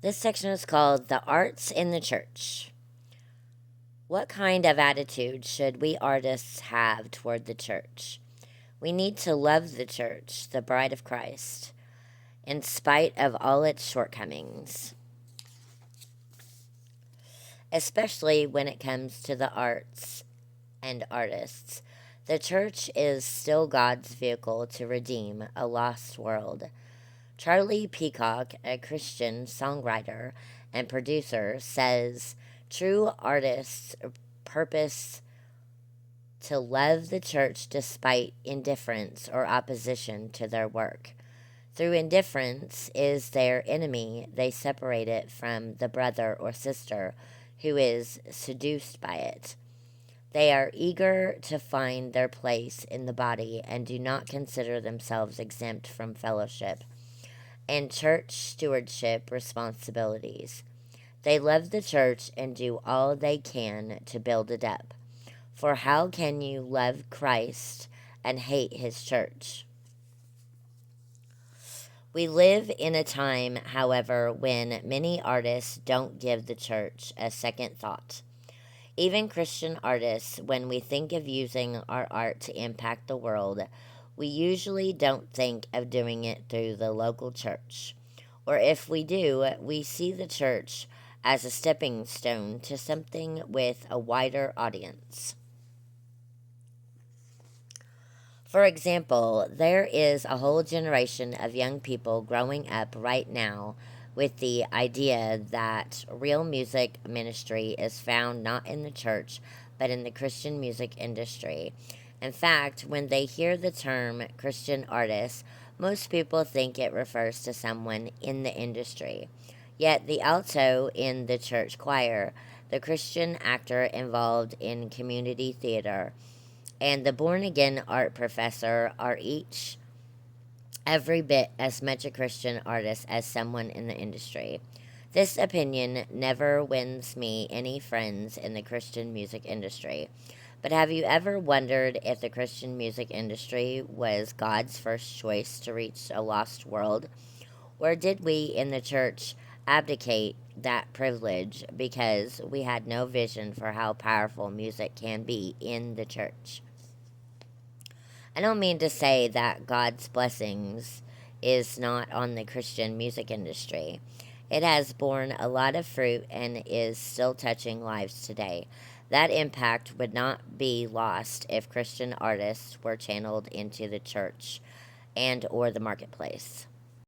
This section is called The Arts in the Church. What kind of attitude should we artists have toward the church? We need to love the church, the bride of Christ, in spite of all its shortcomings, especially when it comes to the arts and artists. The church is still God's vehicle to redeem a lost world. Charlie Peacock, a Christian songwriter and producer, says true artists purpose to love the church despite indifference or opposition to their work. Through indifference is their enemy, they separate it from the brother or sister who is seduced by it. They are eager to find their place in the body and do not consider themselves exempt from fellowship and church stewardship responsibilities. They love the church and do all they can to build it up. For how can you love Christ and hate his church? We live in a time, however, when many artists don't give the church a second thought. Even Christian artists, when we think of using our art to impact the world, we usually don't think of doing it through the local church. Or if we do, we see the church as a stepping stone to something with a wider audience. For example, there is a whole generation of young people growing up right now with the idea that real music ministry is found not in the church, but in the Christian music industry. In fact, when they hear the term Christian artist, most people think it refers to someone in the industry. Yet, the alto in the church choir, the Christian actor involved in community theater, and the born again art professor are each every bit as much a Christian artist as someone in the industry. This opinion never wins me any friends in the Christian music industry. But have you ever wondered if the Christian music industry was God's first choice to reach a lost world? Or did we in the church abdicate that privilege because we had no vision for how powerful music can be in the church? I don't mean to say that God's blessings is not on the Christian music industry. It has borne a lot of fruit and is still touching lives today. That impact would not be lost if Christian artists were channeled into the church and or the marketplace.